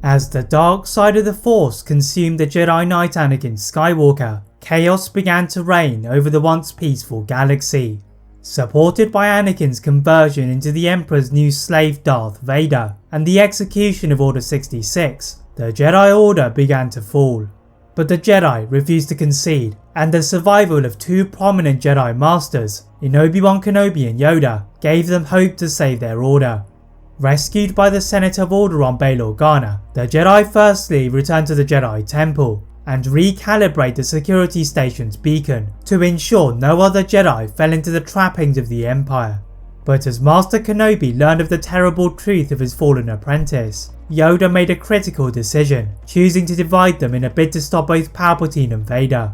As the dark side of the Force consumed the Jedi Knight Anakin Skywalker, chaos began to reign over the once peaceful galaxy. Supported by Anakin's conversion into the Emperor's new slave Darth Vader and the execution of Order 66, the Jedi Order began to fall. But the Jedi refused to concede, and the survival of two prominent Jedi Masters in Obi-Wan Kenobi and Yoda gave them hope to save their order. Rescued by the Senate of Alderaan Bail Organa, the Jedi firstly returned to the Jedi Temple and recalibrate the security station's beacon to ensure no other Jedi fell into the trappings of the Empire. But as Master Kenobi learned of the terrible truth of his fallen apprentice, Yoda made a critical decision, choosing to divide them in a bid to stop both Palpatine and Vader.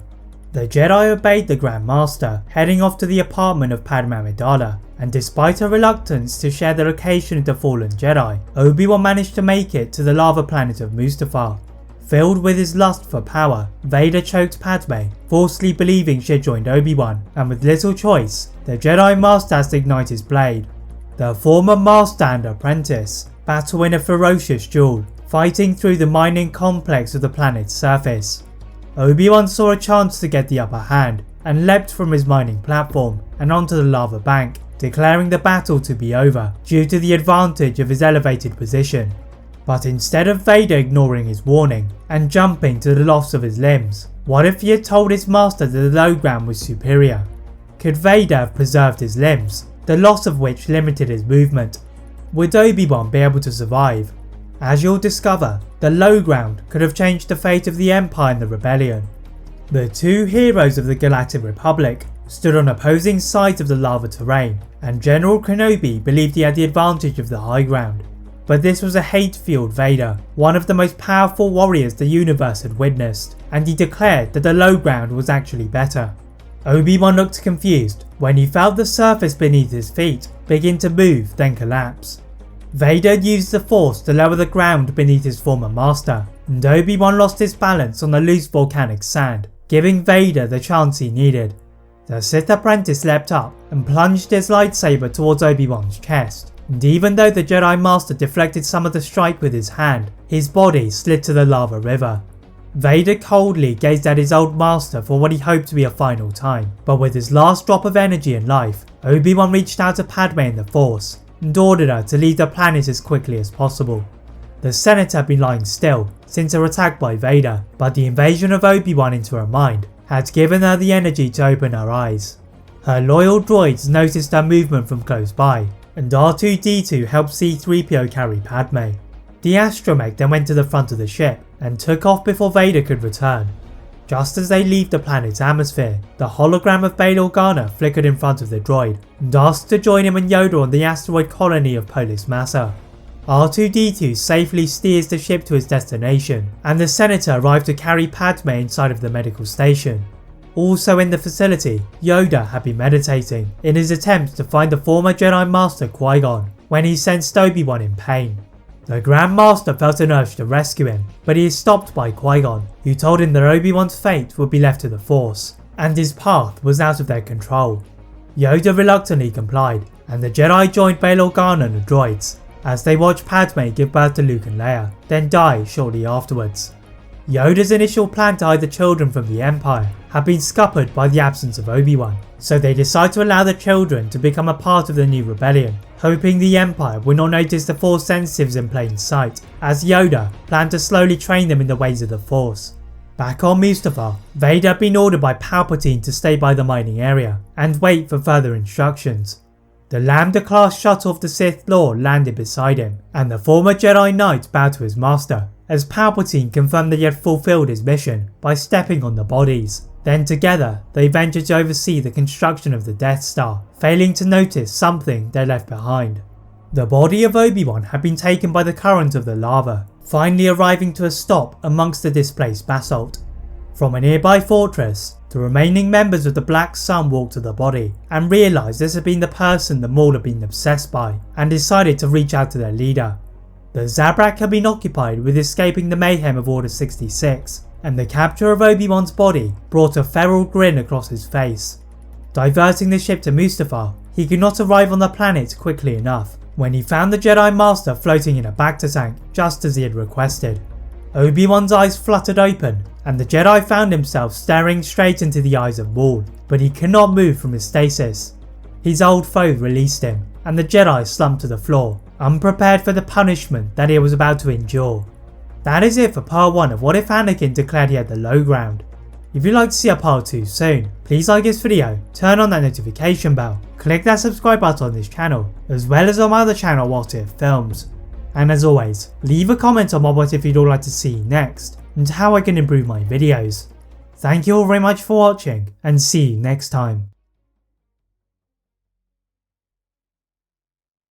The Jedi obeyed the Grandmaster, heading off to the apartment of Padme Amidala, and despite her reluctance to share the location of the fallen Jedi, Obi-Wan managed to make it to the lava planet of Mustafar. Filled with his lust for power, Vader choked Padme, falsely believing she had joined Obi-Wan, and with little choice, the Jedi Master has to ignite his blade. The former Master and apprentice battle in a ferocious duel, fighting through the mining complex of the planet's surface. Obi-Wan saw a chance to get the upper hand, and leapt from his mining platform and onto the lava bank, declaring the battle to be over due to the advantage of his elevated position. But instead of Vader ignoring his warning and jumping to the loss of his limbs, what if he had told his master that the low ground was superior? Could Vader have preserved his limbs, the loss of which limited his movement? Would Obi-Wan be able to survive? As you'll discover, the low ground could have changed the fate of the Empire and the Rebellion. The two heroes of the Galactic Republic stood on opposing sides of the lava terrain, and General Kenobi believed he had the advantage of the high ground. But this was a hate-fueled Vader, one of the most powerful warriors the universe had witnessed, and he declared that the low ground was actually better. Obi-Wan looked confused when he felt the surface beneath his feet begin to move then collapse. Vader used the Force to lower the ground beneath his former master, and Obi-Wan lost his balance on the loose volcanic sand, giving Vader the chance he needed. The Sith apprentice leapt up and plunged his lightsaber towards Obi-Wan's chest, and even though the Jedi Master deflected some of the strike with his hand, his body slid to the lava river. Vader coldly gazed at his old master for what he hoped to be a final time, but with his last drop of energy and life, Obi-Wan reached out to Padme in the Force and ordered her to leave the planet as quickly as possible. The Senate had been lying still since her attack by Vader, but the invasion of Obi-Wan into her mind had given her the energy to open her eyes. Her loyal droids noticed her movement from close by, and R2-D2 helped C-3PO carry Padme. The astromech then went to the front of the ship and took off before Vader could return. Just as they leave the planet's atmosphere, the hologram of Bail Organa flickered in front of the droid and asked to join him and Yoda on the asteroid colony of Polis Massa. R2-D2 safely steers the ship to its destination, and the Senator arrived to carry Padme inside of the medical station. Also in the facility, Yoda had been meditating in his attempts to find the former Jedi Master Qui-Gon when he sensed Obi-Wan in pain. The Grandmaster felt an urge to rescue him, but he is stopped by Qui-Gon, who told him that Obi-Wan's fate would be left to the Force, and his path was out of their control. Yoda reluctantly complied, and the Jedi joined Bail Organa and the droids, as they watched Padme give birth to Luke and Leia, then die shortly afterwards. Yoda's initial plan to hide the children from the Empire had been scuppered by the absence of Obi-Wan, so they decide to allow the children to become a part of the new rebellion, hoping the Empire will not notice the Force sensitives in plain sight, as Yoda planned to slowly train them in the ways of the Force. Back on Mustafar, Vader had been ordered by Palpatine to stay by the mining area and wait for further instructions. The Lambda-class shuttle of the Sith Lord landed beside him, and the former Jedi Knight bowed to his master, as Palpatine confirmed that he had fulfilled his mission by stepping on the bodies. Then together, they ventured to oversee the construction of the Death Star, failing to notice something they left behind. The body of Obi-Wan had been taken by the current of the lava, finally arriving to a stop amongst the displaced basalt. From a nearby fortress, the remaining members of the Black Sun walked to the body and realised this had been the person the Maul had been obsessed by, and decided to reach out to their leader. The Zabrak had been occupied with escaping the mayhem of Order 66, and the capture of Obi-Wan's body brought a feral grin across his face. Diverting the ship to Mustafar, he could not arrive on the planet quickly enough when he found the Jedi Master floating in a bacta tank just as he had requested. Obi-Wan's eyes fluttered open and the Jedi found himself staring straight into the eyes of Maul, but he could not move from his stasis. His old foe released him and the Jedi slumped to the floor, unprepared for the punishment that he was about to endure. That is it for part 1 of What If Anakin declared he had the low ground. If you'd like to see a part 2 soon, please like this video, turn on that notification bell, click that subscribe button on this channel, as well as on my other channel What If Films. And as always, leave a comment on what if you'd all like to see next, and how I can improve my videos. Thank you all very much for watching, and see you next time.